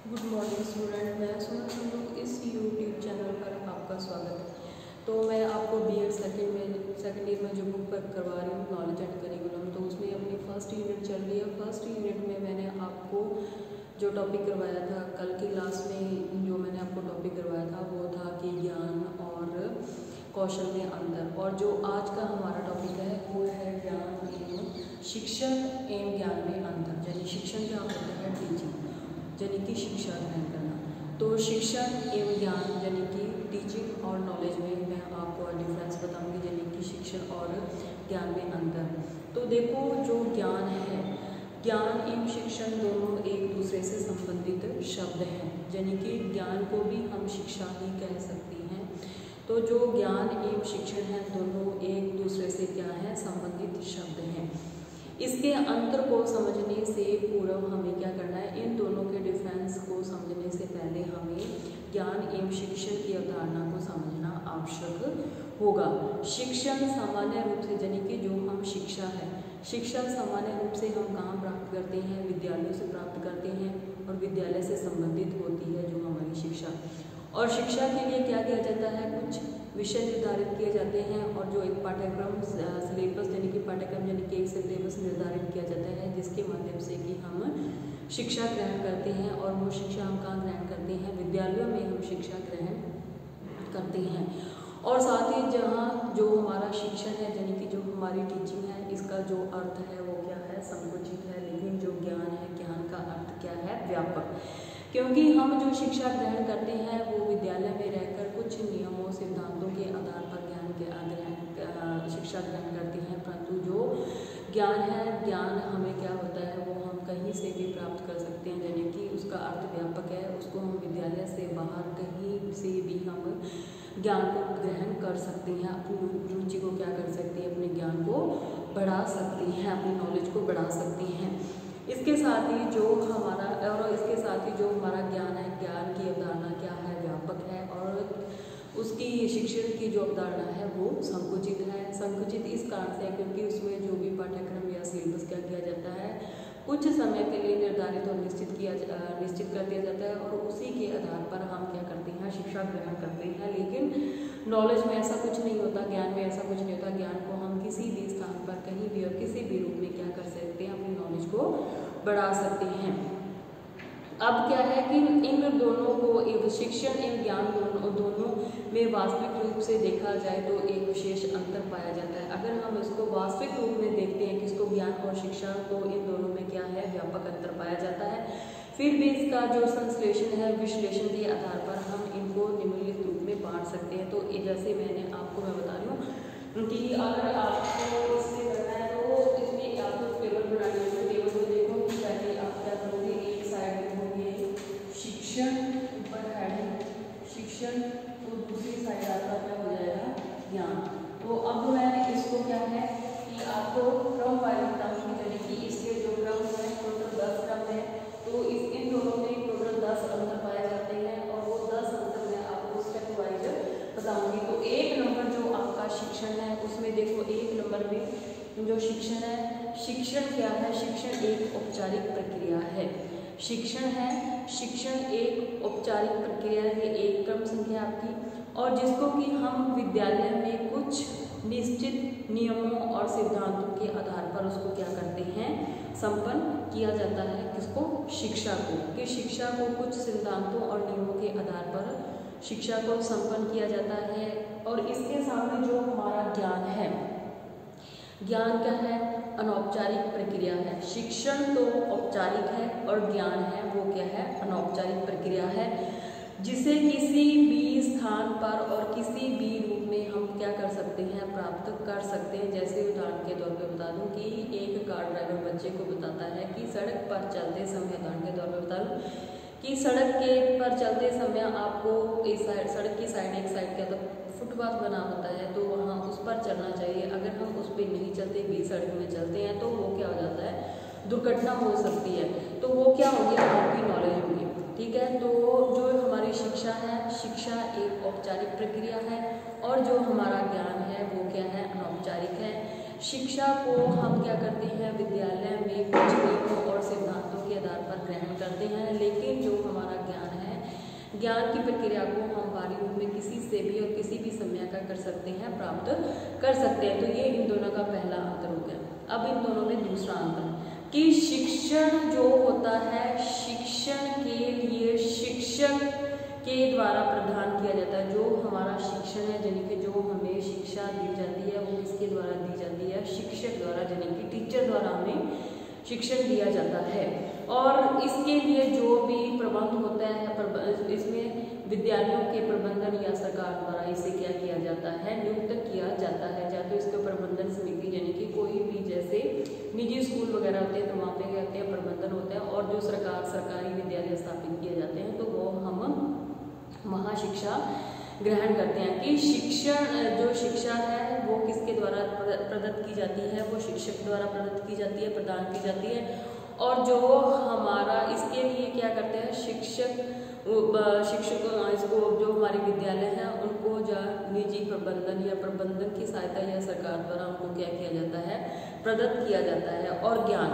Good morning student, मैं सुमन संधू इस YouTube channel पर आपका स्वागत है। तो मैं आपको बीएड सेकेंड ईयर में जो बुक पर करवा रही हूँ नॉलेज एंड करिकुलम, तो उसमें अपनी फर्स्ट यूनिट चल रही है। फर्स्ट यूनिट में मैंने आपको जो टॉपिक करवाया था कल की क्लास में, जो मैंने आपको टॉपिक करवाया था वो था कि ज्ञान और कौशल में अंतर। और जो आज का हमारा टॉपिक है वो है ज्ञान एवं शिक्षण एवं ज्ञान में अंतर। यानी शिक्षण क्या होता है? टीचिंग, यानी कि शिक्षा ग्रहण करना। तो शिक्षण एवं ज्ञान यानी कि टीचिंग और नॉलेज में मैं आपको डिफरेंस बताऊंगी, यानी कि शिक्षण और ज्ञान में अंतर। तो देखो, जो ज्ञान है, ज्ञान एवं शिक्षण दोनों एक दूसरे से संबंधित शब्द हैं, यानी कि ज्ञान को भी हम शिक्षा ही कह सकते हैं। तो जो ज्ञान एवं शिक्षण है दोनों एक दूसरे से क्या है? संबंधित शब्द हैं। इसके अंतर को समझने से पूर्व हमें क्या करना है? इन दोनों के डिफरेंस को समझने से पहले हमें ज्ञान एवं शिक्षण की अवधारणा को समझना आवश्यक होगा। शिक्षण सामान्य रूप से, यानी कि जो हम शिक्षा है, शिक्षा सामान्य रूप से हम कहाँ प्राप्त करते हैं? विद्यालयों से प्राप्त करते हैं, और विद्यालय से संबंधित होती है जो हमारी शिक्षा। और शिक्षा के लिए क्या किया जाता है? कुछ विषय निर्धारित किए जाते हैं, और जो एक पाठ्यक्रम सिलेबस यानी कि पाठ्यक्रम यानी कि एक सिलेबस निर्धारित किया जाता है, जिसके माध्यम से कि हम शिक्षा ग्रहण करते हैं। और वो शिक्षा हम कहाँ ग्रहण करते हैं? विद्यालयों में हम शिक्षा ग्रहण करते हैं। और साथ ही जहाँ जो हमारा शिक्षण है, यानी कि जो हमारी टीचिंग है, इसका जो अर्थ है वो क्या है? संकुचित है। लेकिन जो ज्ञान है, ज्ञान का अर्थ क्या है? व्यापक। क्योंकि हम जो शिक्षा ग्रहण करते हैं वो विद्यालय में रहकर कुछ नियमों सिद्धांतों के आधार पर शिक्षा ग्रहण करते हैं, परंतु जो ज्ञान है, ज्ञान हमें क्या होता है? वो हम कहीं से भी प्राप्त कर सकते हैं, यानी कि उसका अर्थ व्यापक है। उसको हम विद्यालय से बाहर कहीं से भी हम ज्ञान को ग्रहण कर सकते हैं, अपनी रुचि को क्या कर सकते हैं? अपने ज्ञान को बढ़ा सकते हैं, अपनी नॉलेज को बढ़ा सकते हैं। इसके साथ ही जो हमारा ज्ञान है, ज्ञान की अवधारणा क्या है? व्यापक है। और उसकी शिक्षण की जो अवधारणा है वो संकुचित है। संकुचित इस कारण से है क्योंकि उसमें जो भी पाठ्यक्रम या सिलेबस क्या किया जाता है, कुछ समय के लिए निर्धारित और निश्चित कर दिया जाता है, और उसी के आधार पर हम क्या करते हैं? शिक्षा ग्रहण करते हैं। लेकिन नॉलेज में ऐसा कुछ नहीं होता, ज्ञान में ऐसा कुछ नहीं होता। ज्ञान को हम किसी भी स्थान पर, कहीं भी और किसी भी रूप में क्या कर सकते हैं? अपनी नॉलेज को बढ़ा सकते हैं। अब क्या है कि इन दोनों को, शिक्षण एवं ज्ञान दोनों में वास्तविक रूप से देखा जाए तो एक विशेष अंतर पाया जाता है। अगर हम इसको वास्तविक रूप में देखते हैं, किसको? ज्ञान और शिक्षा, तो इन दोनों में क्या है? व्यापक अंतर पाया जाता है। फिर भी इसका जो संश्लेषण है, विश्लेषण के आधार पर हम इनको निम्नलिखित रूप में बांट सकते हैं। तो जैसे मैं बता रही हूँ कि अगर आपको इससे करना है तो इसमें आपको टेबल बनानी है। टेबल को देखो कि पहले आप क्या करोगे? एक साइड शिक्षण, ऊपर हेडिंग शिक्षण, तो दूसरी साइड आपका क्या हो जाएगा? ज्ञान। तो अब मैं इसको क्या है कि आपको क्रम वाइज बताऊंगी, यानी कि इसके जो क्रम है टोटल 10 क्रम है। तो इन दोनों में टोटल 10 अंतर पाए जाते हैं, और वो 10 अंतर मैं आपको स्टेप वाइज बताऊंगी। तो 1 नंबर जो आपका शिक्षण है, उसमें देखो 1 नंबर में जो शिक्षण है, शिक्षण क्या है? शिक्षण एक औपचारिक प्रक्रिया है। शिक्षण है, शिक्षण एक औपचारिक प्रक्रिया है, एक क्रम संख्या आपकी, और जिसको कि हम विद्यालय में कुछ निश्चित नियमों और सिद्धांतों के आधार पर उसको क्या करते हैं? संपन्न किया जाता है। किसको? शिक्षा को। कि शिक्षा को कुछ सिद्धांतों और नियमों के आधार पर शिक्षा को संपन्न किया जाता है। और इसके सामने जो हमारा ज्ञान है, ज्ञान क्या है? अनौपचारिक प्रक्रिया है। शिक्षण तो औपचारिक है, और ज्ञान है वो क्या है? अनौपचारिक प्रक्रिया है, जिसे किसी भी स्थान पर और किसी भी रूप में हम क्या कर सकते हैं? प्राप्त कर सकते हैं। जैसे उदाहरण के तौर पे बता दूं कि एक कार ड्राइवर बच्चे को बताता है कि सड़क पर चलते समय, उदाहरण के तौर पे बता दूं कि सड़क के पर चलते समय आपको सड़क की साइड, एक साइड क्या तो फुटपाथ बना होता है, तो वहाँ उस पर चलना चाहिए। अगर हम उस पर नहीं चलते, बीच सड़क में चलते हैं, तो वो क्या हो जाता है? दुर्घटना हो सकती है। तो वो क्या होगी? आपकी नॉलेज होगी। ठीक है। तो जो हमारी शिक्षा है, शिक्षा एक औपचारिक प्रक्रिया है, और जो हमारा ज्ञान है वो क्या है? अनौपचारिक है। शिक्षा को हम क्या करते हैं? विद्यालय में कुछ नियमों और सिद्धांतों के आधार पर ग्रहण करते हैं, लेकिन जो हमारा ज्ञान की प्रक्रिया को हम बाहरी रूप में किसी से भी और किसी भी समय का कर सकते हैं, प्राप्त कर सकते हैं। तो ये इन दोनों का पहला अंतर हो गया। अब इन दोनों में दूसरा अंतर कि शिक्षण जो होता है, शिक्षण के लिए शिक्षक के द्वारा प्रदान किया जाता है। जो हमारा शिक्षण है, यानी कि जो हमें शिक्षा दी जाती है, वो किसके द्वारा दी जाती है? शिक्षक द्वारा, यानी कि टीचर द्वारा हमें शिक्षण दिया जाता है। और इसके लिए जो भी प्रबंध होता है, इसमें विद्यालयों के प्रबंधन या सरकार द्वारा इसे क्या किया जाता है? नियुक्त किया जाता है। या तो इसके प्रबंधन समिति, यानी कि कोई भी जैसे निजी स्कूल वगैरह होते हैं तो वहाँ पे क्या होते हैं? प्रबंधन होता है। और जो सरकारी विद्यालय स्थापित किए जाते हैं तो वो हम वहाँ शिक्षा ग्रहण करते हैं। कि शिक्षण जो शिक्षा है वो किसके द्वारा प्रदत्त की जाती है? वो शिक्षक द्वारा प्रदत्त की जाती है, प्रदान की जाती है। और जो हमारा इसके लिए क्या करते हैं? शिक्षक इसको जो हमारे विद्यालय हैं उनको निजी प्रबंधन या प्रबंधन की सहायता या सरकार द्वारा उनको क्या किया जाता है? प्रदत्त किया जाता है। और ज्ञान,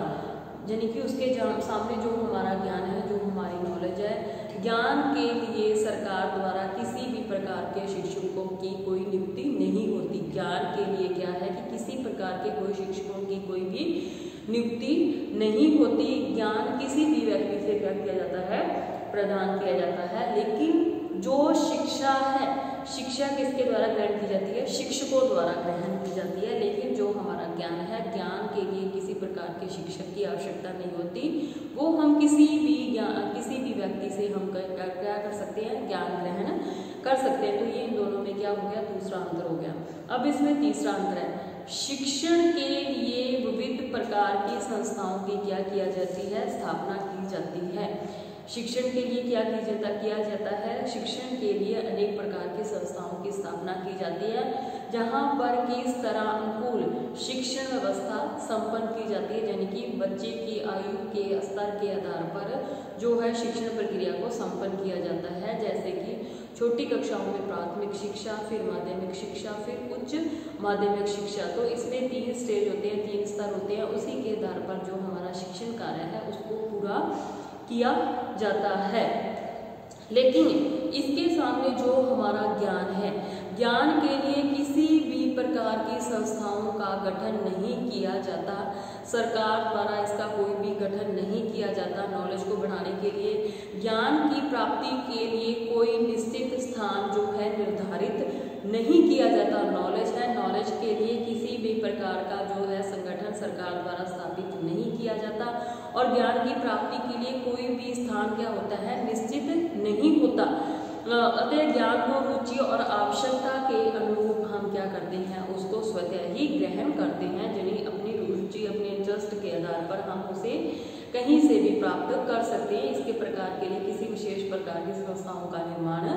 यानी कि उसके सामने जो हमारा ज्ञान है, जो हमारी नॉलेज है, ज्ञान के लिए सरकार द्वारा किसी भी प्रकार के शिक्षकों की कोई नियुक्ति नहीं होती। ज्ञान के लिए क्या है कि किसी प्रकार के कोई शिक्षकों की कोई भी नियुक्ति नहीं होती। ज्ञान किसी भी व्यक्ति से क्या किया जाता है? प्रदान किया जाता है। लेकिन जो शिक्षा है, शिक्षा किसके द्वारा ग्रहण की जाती है? शिक्षकों द्वारा ग्रहण की जाती है। लेकिन जो हमारा ज्ञान है, ज्ञान के लिए किसी प्रकार के शिक्षक की आवश्यकता नहीं होती। वो हम किसी भी व्यक्ति से हम क्या कर सकते हैं? ज्ञान ग्रहण कर सकते हैं। तो ये इन दोनों में क्या हो गया? दूसरा अंतर हो गया। अब इसमें तीसरा अंतर है, शिक्षण के लिए विविध प्रकार की संस्थाओं की क्या किया जाती है? स्थापना की जाती है। शिक्षण के लिए क्या किया जाता है? शिक्षण के लिए अनेक प्रकार की संस्थाओं की स्थापना की जाती है, जहाँ पर किस तरह अनुकूल शिक्षण व्यवस्था संपन्न की जाती है, यानी कि बच्चे की आयु के स्तर के आधार पर जो है शिक्षण प्रक्रिया को संपन्न किया जाता है। जैसे कि छोटी कक्षाओं में प्राथमिक शिक्षा, फिर माध्यमिक शिक्षा, फिर उच्च माध्यमिक शिक्षा। तो इसमें 3 स्टेज होते हैं, 3 स्तर होते हैं। उसी के आधार पर जो हमारा शिक्षण कार्य है उसको पूरा किया जाता है। लेकिन इसके सामने जो हमारा ज्ञान है, ज्ञान के लिए किसी भी प्रकार की संस्थाओं का गठन नहीं किया जाता। सरकार द्वारा इसका कोई भी गठन नहीं किया जाता। नॉलेज को बढ़ाने के लिए, ज्ञान की प्राप्ति के लिए कोई निश्चित स्थान जो है निर्धारित नहीं किया जाता। नॉलेज है, नॉलेज के लिए किसी भी प्रकार का जो है संगठन सरकार द्वारा स्थापित नहीं किया जाता। और ज्ञान की प्राप्ति के लिए कोई भी स्थान क्या होता है? निश्चित नहीं होता। अतः ज्ञान को रुचि और आवश्यकता के अनुरूप हम क्या करते हैं? उसको स्वतः ही ग्रहण करते हैं। यानी अपनी रुचि, अपने इंटरेस्ट के आधार पर हम उसे कहीं से भी प्राप्त कर सकते हैं। इसके प्रकार के लिए किसी विशेष प्रकार की संस्थाओं का निर्माण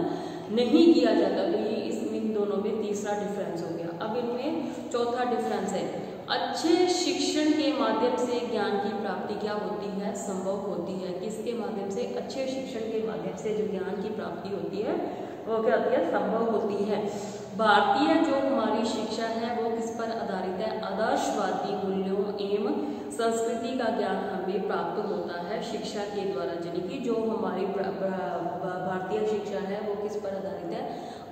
नहीं किया जाता। तो ये इन दोनों में तीसरा डिफरेंस हो गया। अब इनमें चौथा डिफरेंस है, अच्छे शिक्षण के माध्यम से ज्ञान की प्राप्ति क्या होती है? संभव होती है। किसके माध्यम से? अच्छे शिक्षण के माध्यम से जो ज्ञान की प्राप्ति होती है वो क्या होती है? संभव होती है। भारतीय जो हमारी शिक्षा है वो किस पर आधारित है? आदर्शवादी मूल्यों एवं संस्कृति का ज्ञान हमें प्राप्त होता है शिक्षा के द्वारा। यानी कि जो हमारी भारतीय शिक्षा है वो किस पर आधारित है?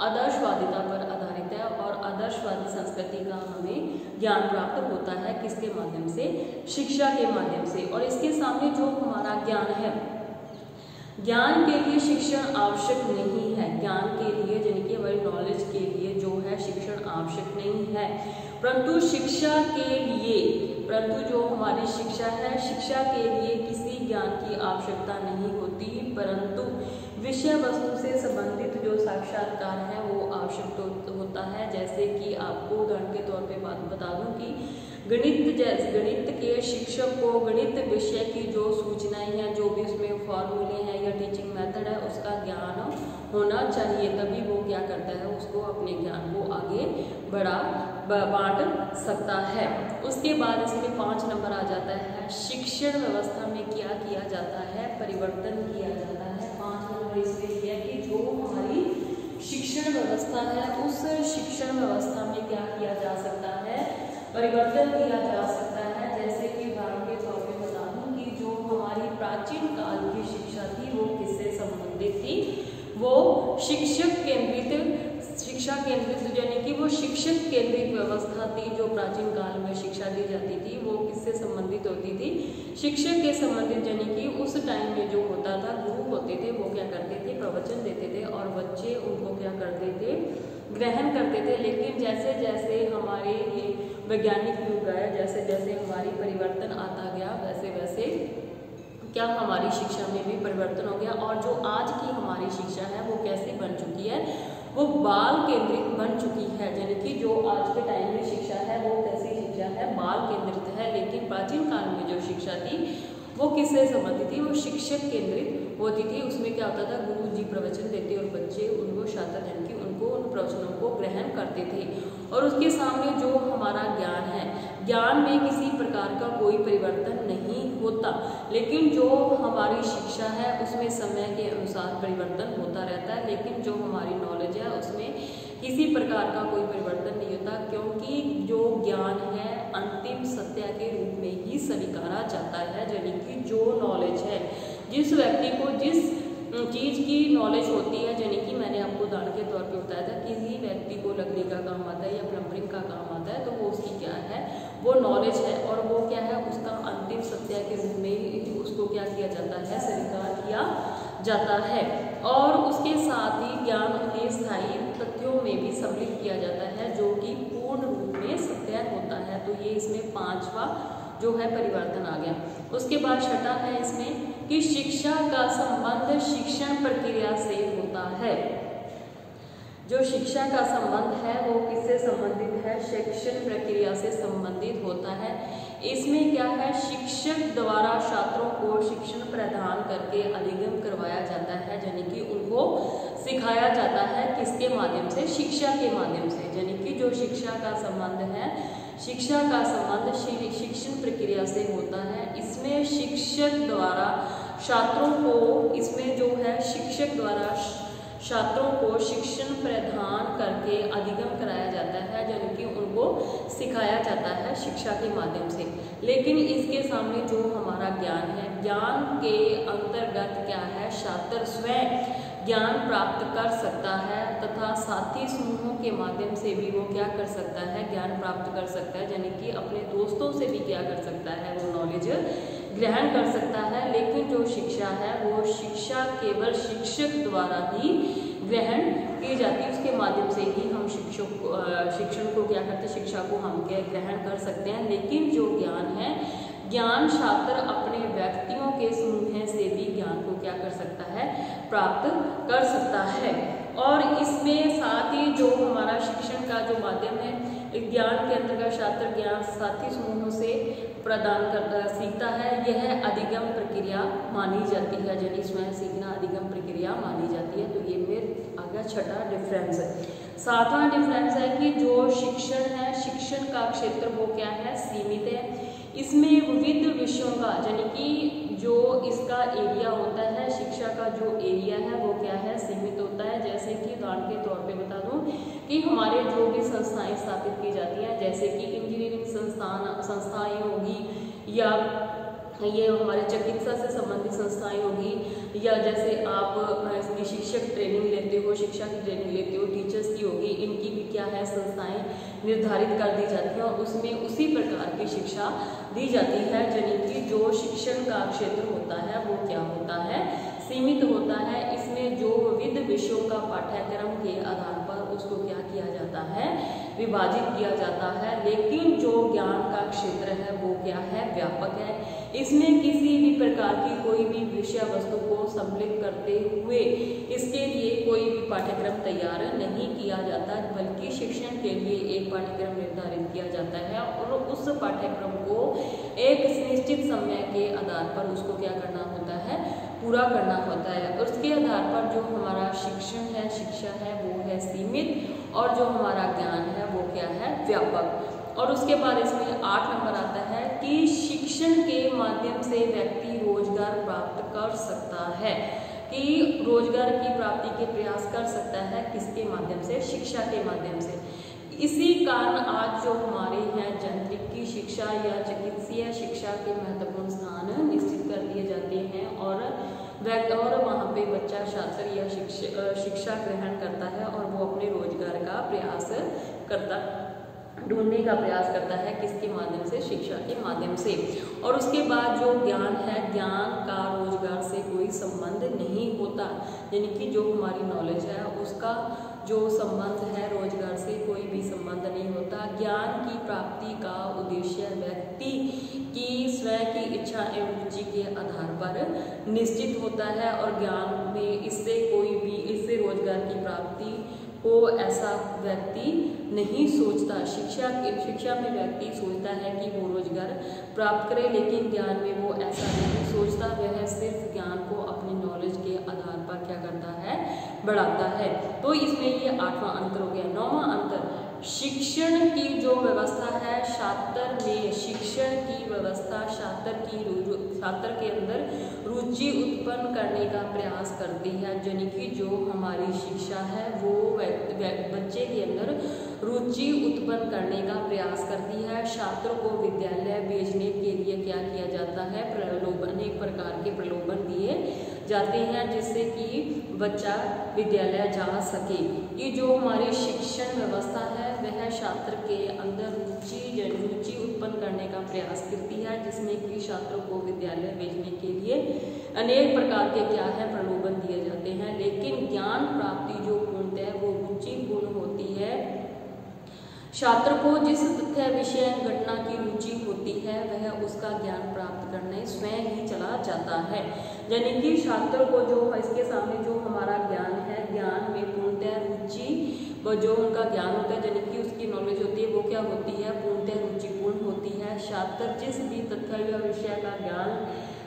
आदर्शवादिता पर आधारित है। और आदर्शवादी संस्कृति का हमें ज्ञान प्राप्त होता है किसके माध्यम से? शिक्षा के माध्यम से। और इसके सामने जो हमारा ज्ञान है, ज्ञान के लिए शिक्षण आवश्यक नहीं है। ज्ञान के लिए, यानी कि हमारी नॉलेज के लिए जो है शिक्षण आवश्यक नहीं है। परंतु शिक्षा के लिए, परंतु जो हमारी शिक्षा है, शिक्षा के लिए किसी ज्ञान की आवश्यकता नहीं होती। परंतु विषय वस्तु से संबंधित जो साक्षात्कार है वो आवश्यक होता है। जैसे कि आपको उदाहरण के तौर पे बात बता दूं कि गणित के शिक्षक को गणित विषय की जो सूचनाएं हैं, जो भी उसमें फॉर्मूले हैं या टीचिंग मेथड है, उसका ज्ञान होना चाहिए। तभी वो क्या करता है? उसको अपने ज्ञान को आगे बांट सकता है। उसके बाद इसमें 5 नंबर आ जाता है, शिक्षण व्यवस्था में क्या किया जाता है? परिवर्तन किया जाता है। 5 नंबर इसमें यह है कि जो हमारी शिक्षण व्यवस्था है उस शिक्षण व्यवस्था में क्या किया जा सकता है? परिवर्तन किया जा सकता है। जैसे कि उदाहरण के तौर पे बता दूं कि जो हमारी प्राचीन काल की शिक्षा थी वो किससे संबंधित थी? वो शिक्षक केंद्रित शिक्षा केंद्रित यानी कि वो शिक्षक केंद्रित व्यवस्था थी। जो प्राचीन काल में शिक्षा दी जाती थी वो किससे संबंधित होती थी, शिक्षक के संबंधित, यानी कि उस टाइम में जो होता था गुरु होते थे वो क्या करते थे, प्रवचन देते थे और बच्चे उनको क्या करते थे, ग्रहण करते थे। लेकिन जैसे जैसे हमारे ये वैज्ञानिक युग आया, जैसे जैसे हमारी परिवर्तन आता गया, वैसे वैसे क्या हमारी शिक्षा में भी परिवर्तन हो गया। और जो आज की हमारी शिक्षा है वो कैसी बन चुकी है, वो बाल केंद्रित बन चुकी है। यानी कि जो आज के टाइम में शिक्षा है वो कैसी शिक्षा है, बाल केंद्रित है। लेकिन प्राचीन काल में जो शिक्षा थी वो किससे संबंधित थी, वो शिक्षक केंद्रित होती थी। उसमें क्या होता था, गुरु जी प्रवचन देते और बच्चे उनको छात्र यानी कि उनको उन प्रवचनों को ग्रहण करते थे। और उसके सामने जो हमारा ज्ञान है, ज्ञान में किसी प्रकार का कोई परिवर्तन नहीं होता। लेकिन जो हमारी शिक्षा है उसमें समय के अनुसार परिवर्तन होता रहता है। लेकिन जो हमारी नॉलेज है उसमें किसी प्रकार का कोई परिवर्तन नहीं होता, क्योंकि जो ज्ञान है अंतिम सत्य के रूप में ही स्वीकारा जाता है। यानी कि जो नॉलेज है, जिस व्यक्ति को जिस चीज़ की नॉलेज होती है, यानी कि मैंने आपको उदाहरण के तौर पे बताया था, किसी व्यक्ति को लकड़ी का काम आता है या प्लम्बरिंग का काम आता है, तो वो उसकी क्या है, वो नॉलेज है। और वो क्या है, उसका अंतिम सत्य के रूप में उसको क्या किया जाता है, स्वीकार किया जाता है। और उसके साथ ही ज्ञान के स्थायी तथ्यों में भी सम्मिलित किया जाता है, जो कि पूर्ण रूप में सत्य होता है। तो ये इसमें पांचवा जो है परिवर्तन आ गया। उसके बाद छठा है इसमें कि शिक्षा का संबंध शिक्षण प्रक्रिया से होता है। जो शिक्षा का संबंध है वो किससे संबंधित है, शिक्षण प्रक्रिया से संबंधित होता है। इसमें क्या है, शिक्षक द्वारा छात्रों को शिक्षण प्रदान करके अधिगम करवाया जाता है, यानी कि उनको सिखाया जाता है किसके माध्यम से, शिक्षा के माध्यम से। यानी कि जो शिक्षा का संबंध है, शिक्षा का संबंध शिक्षण प्रक्रिया से होता है। इसमें शिक्षक द्वारा छात्रों को, इसमें जो है शिक्षक द्वारा छात्रों को शिक्षण प्रदान करके अधिगम कराया जाता है, यानी कि उनको सिखाया जाता है शिक्षा के माध्यम से। लेकिन इसके सामने जो हमारा ज्ञान है, ज्ञान के अंतर्गत क्या है, छात्र स्वयं ज्ञान प्राप्त कर सकता है तथा साथी समूहों के माध्यम से भी वो क्या कर सकता है, ज्ञान प्राप्त कर सकता है। यानी कि अपने दोस्तों से भी क्या कर सकता है, वो नॉलेज ग्रहण कर सकता है। लेकिन जो शिक्षा है वो शिक्षा केवल शिक्षक द्वारा ही ग्रहण की जाती है, उसके माध्यम से ही हम शिक्षण को क्या करते हैं, शिक्षा को हम क्या ग्रहण कर सकते हैं। लेकिन जो ज्ञान है, ज्ञान छात्र अपने व्यक्तियों के समूह से भी ज्ञान को क्या कर सकता है, प्राप्त कर सकता है। और इसमें साथ ही जो हमारा शिक्षण का जो माध्यम है, ज्ञान के अंतर्गत छात्र ज्ञान साथी समूहों से प्रदान करता सीखता है, यह अधिगम प्रक्रिया मानी जाती है। यानी इसमें सीखना अधिगम प्रक्रिया मानी जाती है। तो ये मेरे आगे छठा डिफरेंस है। सातवां डिफरेंस है कि जो शिक्षण है, शिक्षण का क्षेत्र वो क्या है, सीमित है। इसमें विविध विषयों का, यानी कि जो इसका एरिया होता है, शिक्षा का जो एरिया है वो क्या है, सीमित होता है। जैसे कि उदाहरण के तौर पे बता दूं कि हमारे जो भी संस्थाएं स्थापित की जाती हैं, जैसे कि इंजीनियरिंग संस्थाएं होगी, या ये हमारे चिकित्सा से संबंधित संस्थाएं होगी, या जैसे आप इसकी शिक्षक ट्रेनिंग लेते हो, शिक्षा की ट्रेनिंग लेते हो, टीचर्स की होगी, इनकी भी क्या है, संस्थाएं निर्धारित कर दी जाती हैं और उसमें उसी प्रकार की शिक्षा दी जाती है। यानी कि जो शिक्षण का क्षेत्र होता है वो क्या होता है, सीमित होता है। इसमें जो विविध विषयों का पाठ्यक्रम के आधार पर उसको क्या किया जाता है, विभाजित किया जाता है। लेकिन जो ज्ञान का क्षेत्र है वो क्या है, व्यापक है। इसमें किसी भी प्रकार की कोई भी विषय वस्तु को सम्मिलित करते हुए इसके लिए कोई भी पाठ्यक्रम तैयार नहीं किया जाता, बल्कि शिक्षण के लिए एक पाठ्यक्रम निर्धारित किया जाता है और उस पाठ्यक्रम को एक निश्चित समय के आधार पर उसको क्या करना होता है, पूरा करना होता है। और उसके आधार पर जो हमारा शिक्षण है, शिक्षा है वो है सीमित, और जो हमारा ज्ञान है वो क्या है, व्यापक। और उसके बाद इसमें 8 नंबर आता है कि शिक्षण के माध्यम से व्यक्ति रोजगार प्राप्त कर सकता है, कि रोजगार की प्राप्ति के प्रयास कर सकता है, किसके माध्यम से, शिक्षा के माध्यम से। इसी कारण आज जो हमारे यहाँ यांत्रिकी शिक्षा या चिकित्सीय शिक्षा के महत्वपूर्ण स्थान निश्चित कर दिए जाते हैं और वहाँ पे बच्चा छात्र या शिक्षा ग्रहण करता है और वो अपने रोजगार का प्रयास ढूंढने का प्रयास करता है, किसके माध्यम से, शिक्षा के माध्यम से। और उसके बाद जो ज्ञान है, ज्ञान का रोजगार से कोई संबंध नहीं होता, यानी कि जो हमारी नॉलेज है उसका जो संबंध है रोजगार से कोई भी संबंध नहीं होता। ज्ञान की प्राप्ति का उद्देश्य व्यक्ति की स्वयं की इच्छा एवं रुचि के आधार पर निश्चित होता है और ज्ञान में इससे रोजगार की प्राप्ति को ऐसा व्यक्ति नहीं सोचता। शिक्षा में व्यक्ति सोचता है कि वो रोजगार प्राप्त करे, लेकिन ज्ञान में वो ऐसा नहीं सोचता। वह सिर्फ ज्ञान को अपनी नॉलेज के आधार पर क्या करता है, बढ़ाता है। तो इसमें ये 8वां अंतर हो गया। 9वां अंतर, शिक्षण की जो व्यवस्था है छात्र में, शिक्षण की व्यवस्था छात्र के अंदर रुचि उत्पन्न करने का प्रयास करती है, यानी कि जो हमारी शिक्षा है वो बच्चे के अंदर रुचि उत्पन्न करने का प्रयास करती है। छात्रों को विद्यालय भेजने के लिए क्या किया जाता है, प्रलोभन, अनेक प्रकार के प्रलोभन दिए जाते हैं जिससे कि बच्चा विद्यालय जा सके। ये जो हमारी शिक्षण व्यवस्था है वह छात्र के अंदर रुचि उत्पन्न करने का प्रयास करती है, जिसमें कि छात्रों को विद्यालय भेजने के लिए अनेक प्रकार के क्या है, प्रलोभन दिए जाते हैं। लेकिन ज्ञान प्राप्ति जो पूर्णतः वो रुचिपूर्ण होती है। छात्र को जिस तथ्य विषय घटना की रुचि होती है वह उसका ज्ञान प्राप्त करने स्वयं ही चला जाता है, यानी कि छात्र को जो इसके सामने जो हमारा ज्ञान है, ज्ञान में पूर्णतः रुचि व जो उनका ज्ञान होता है, यानी कि उसकी नॉलेज होती है, वो क्या होती है, पूर्णतः रुचिपूर्ण होती है। छात्र जिस भी तथ्य या विषय का ज्ञान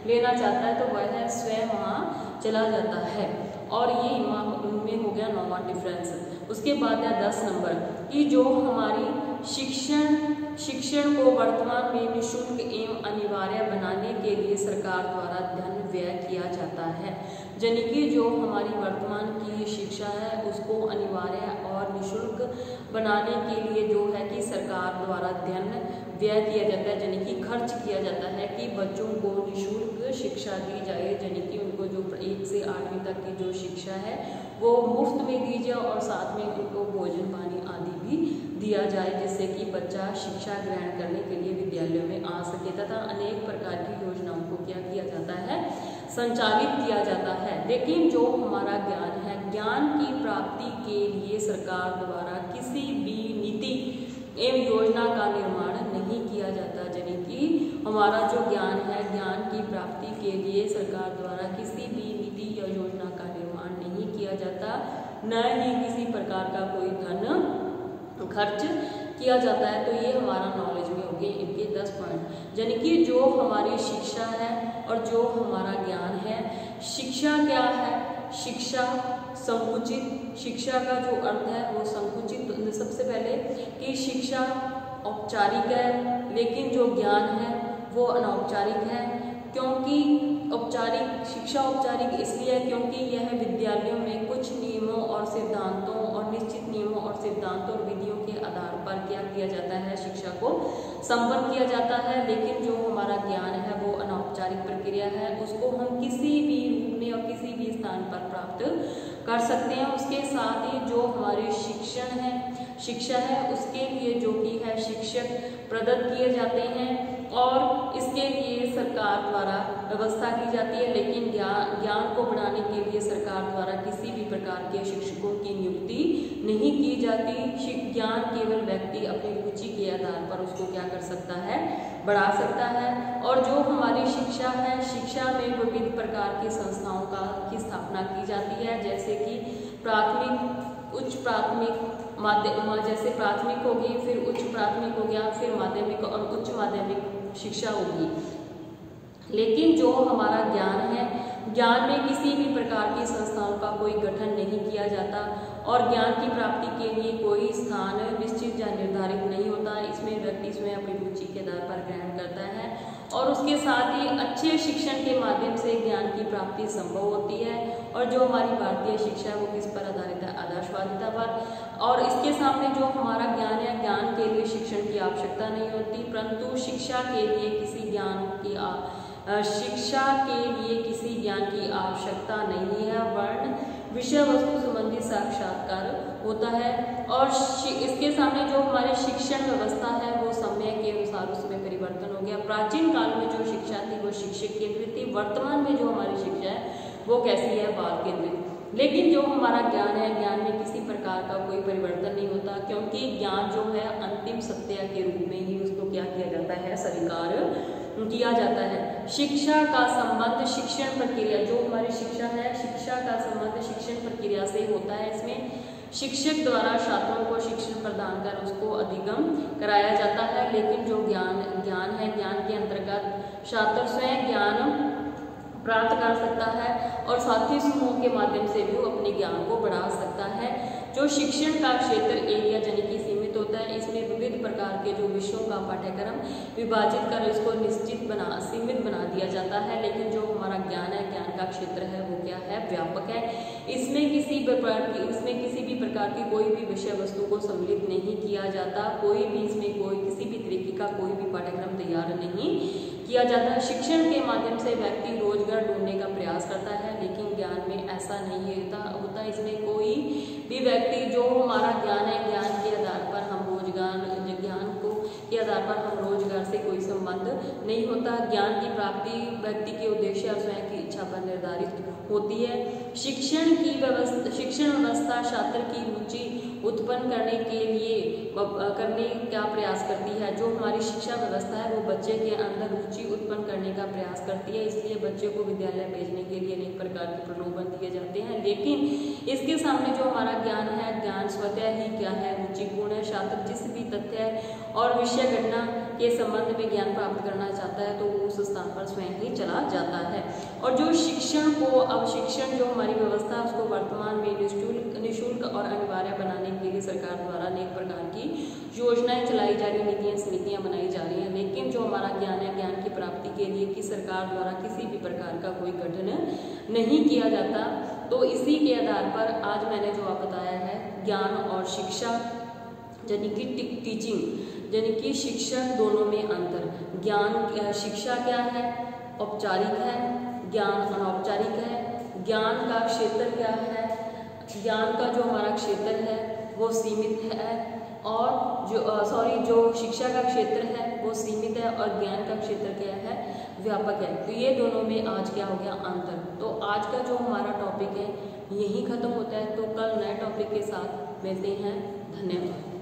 लेना चाहता है तो वह स्वयं वहाँ चला जाता है। और ये इनमें हो गया 9वां डिफरेंस। उसके बाद है 10 नंबर कि जो हमारी शिक्षण को वर्तमान में निःशुल्क एवं अनिवार्य बनाने के लिए सरकार द्वारा धन व्यय किया जाता है, यानी कि जो हमारी वर्तमान की शिक्षा है उसको अनिवार्य और निःशुल्क बनाने के लिए जो है कि सरकार द्वारा धन व्यय किया जाता है, यानी कि खर्च किया जाता है कि बच्चों को निःशुल्क शिक्षा दी जाए, यानी कि उनको जो 1 से 8वीं तक की जो शिक्षा है वो मुफ्त में दी जाए और साथ में उनको भोजन पानी आदि भी दिया जाए, जिससे कि बच्चा शिक्षा ग्रहण करने के लिए विद्यालयों में आ सके। तथा अनेक प्रकार की योजनाओं को क्या किया जाता है, संचालित किया जाता है। लेकिन जो हमारा ज्ञान है, ज्ञान की प्राप्ति के लिए सरकार द्वारा किसी भी नीति एवं योजना का निर्माण नहीं किया जाता, यानी कि हमारा जो ज्ञान है, ज्ञान की प्राप्ति के लिए सरकार द्वारा किसी भी नीति या योजना का निर्माण नहीं किया जाता, न ही किसी प्रकार का कोई धन खर्च किया जाता है। तो ये हमारा नॉलेज में हो गए इनके 10 पॉइंट, यानी कि जो हमारी शिक्षा है और जो हमारा ज्ञान है। शिक्षा क्या है, शिक्षा संकुचित, शिक्षा का जो अर्थ है वो संकुचित। सबसे पहले कि शिक्षा औपचारिक है, लेकिन जो ज्ञान है वो अनौपचारिक है। क्योंकि शिक्षा औपचारिक इसलिए है क्योंकि यह विद्यालयों में कुछ नियमों और सिद्धांतों और निश्चित नियमों और सिद्धांतों और विधियों के आधार पर क्या किया जाता है, शिक्षा को संपन्न किया जाता है। लेकिन जो हमारा ज्ञान है वो अनौपचारिक प्रक्रिया है, उसको हम किसी भी रूप में और किसी भी स्थान पर प्राप्त कर सकते हैं। उसके साथ ही जो हमारी शिक्षा है उसके लिए जो कि है शिक्षक प्रदत्त किए जाते हैं और इसके लिए सरकार द्वारा व्यवस्था की जाती है। लेकिन ज्ञान को बढ़ाने के लिए सरकार द्वारा किसी भी प्रकार के शिक्षकों की नियुक्ति नहीं की जाती। ज्ञान केवल व्यक्ति अपनी रुचि के आधार पर उसको क्या कर सकता है, बढ़ा सकता है। और जो हमारी शिक्षा है, शिक्षा में विविध प्रकार की संस्थाओं की स्थापना की जाती है, जैसे कि प्राथमिक, उच्च प्राथमिक, जैसे प्राथमिक होगी, फिर उच्च प्राथमिक हो गया, फिर माध्यमिक और उच्च माध्यमिक शिक्षा होगी। लेकिन जो हमारा ज्ञान है, ज्ञान में किसी भी प्रकार की संस्थाओं का कोई गठन नहीं किया जाता और ज्ञान की प्राप्ति के लिए कोई स्थान निश्चित या निर्धारित नहीं होता। इसमें व्यक्ति स्वयं अपनी रुचि के आधार पर ग्रहण करता है और उसके साथ ही अच्छे शिक्षण के माध्यम से ज्ञान की प्राप्ति संभव होती है। और जो हमारी भारतीय शिक्षा है वो किस पर आधारित है, आदर्शवादिता पर। और इसके सामने जो हमारा ज्ञान है, ज्ञान के लिए शिक्षण की आवश्यकता नहीं होती, परंतु शिक्षा के लिए किसी ज्ञान की शिक्षा के लिए किसी ज्ञान की आवश्यकता नहीं है, वर्ण विषय वस्तु संबंधी साक्षात्कार होता है। और इसके सामने जो हमारे शिक्षण व्यवस्था है वो समय के अनुसार उसमें परिवर्तन हो गया। प्राचीन काल में जो शिक्षा थी वो शिक्षक केंद्रित थी, वर्तमान में जो हमारी शिक्षा है वो कैसी है, बाल केंद्रित। लेकिन जो हमारा ज्ञान है, ज्ञान में किसी प्रकार का कोई परिवर्तन नहीं होता, क्योंकि ज्ञान जो है अंतिम सत्य के रूप में ही उसको क्या किया जाता है, स्वीकार किया जाता है। शिक्षा का संबंध शिक्षण प्रक्रिया, जो हमारी शिक्षा है, शिक्षा का संबंध शिक्षण प्रक्रिया से होता है। इसमें शिक्षक द्वारा छात्रों को शिक्षण प्रदान कर उसको अधिगम कराया जाता है। लेकिन जो ज्ञान है, ज्ञान के अंतर्गत छात्र स्वयं ज्ञान प्राप्त कर सकता है और साथी समूह के माध्यम से भी वो अपने ज्ञान को बढ़ा सकता है। जो शिक्षण का क्षेत्र एरिया यानी कि सीमित होता है, इसमें विविध प्रकार के जो विषयों का पाठ्यक्रम विभाजित कर इसको सीमित बना दिया जाता है। लेकिन जो हमारा ज्ञान है, ज्ञान का क्षेत्र है वो क्या है, व्यापक है। इसमें किसी भी प्रकार की कोई भी विषय वस्तु को सम्मिलित नहीं किया जाता, किसी भी तरीके का कोई भी पाठ्यक्रम तैयार नहीं किया जाता है। शिक्षण के माध्यम से व्यक्ति रोजगार ढूंढने का प्रयास करता है, लेकिन ज्ञान में ऐसा नहीं होता। इसमें कोई भी व्यक्ति, जो हमारा ज्ञान है, ज्ञान के आधार पर हम रोजगार से कोई संबंध नहीं होता। ज्ञान की प्राप्ति व्यक्ति के उद्देश्य और स्वयं की इच्छा पर निर्धारित होती है। शिक्षण व्यवस्था छात्र की रुचि उत्पन्न करने का प्रयास करती है। जो हमारी शिक्षा व्यवस्था है वो बच्चे के अंदर रुचि उत्पन्न करने का प्रयास करती है, इसलिए बच्चे को विद्यालय भेजने के लिए अनेक प्रकार के प्रलोभन दिए जाते हैं। लेकिन इसके सामने जो हमारा ज्ञान है, ज्ञान स्वतः ही क्या है, रुचिपूर्ण है। छात्र जिस भी तथ्य और विषय घटना के संबंध में ज्ञान प्राप्त करना चाहता है तो वो उस स्थान पर स्वयं ही चला जाता है। और जो शिक्षण जो हमारी व्यवस्था है उसको वर्तमान में निःशुल्क और अनिवार्य बनाने के लिए सरकार द्वारा अनेक प्रकार की योजनाएं चलाई जा रही, नीतियां समितियां बनाई जा रही हैं। लेकिन जो हमारा ज्ञान है, ज्ञान की प्राप्ति के लिए कि सरकार द्वारा किसी भी प्रकार का कोई गठन नहीं किया जाता। तो इसी के आधार पर आज मैंने जो आप बताया है, ज्ञान और शिक्षा यानी कि टीचिंग यानी कि शिक्षण दोनों में अंतर। ज्ञान शिक्षा क्या है, औपचारिक है, ज्ञान अनौपचारिक है। ज्ञान का क्षेत्र क्या है, ज्ञान का जो हमारा क्षेत्र है वो सीमित है, और जो शिक्षा का क्षेत्र है वो सीमित है और ज्ञान का क्षेत्र क्या है, व्यापक है। तो ये दोनों में आज क्या हो गया, अंतर। तो आज का जो हमारा टॉपिक है यही खत्म होता है। तो कल नए टॉपिक के साथ मिलते हैं। धन्यवाद।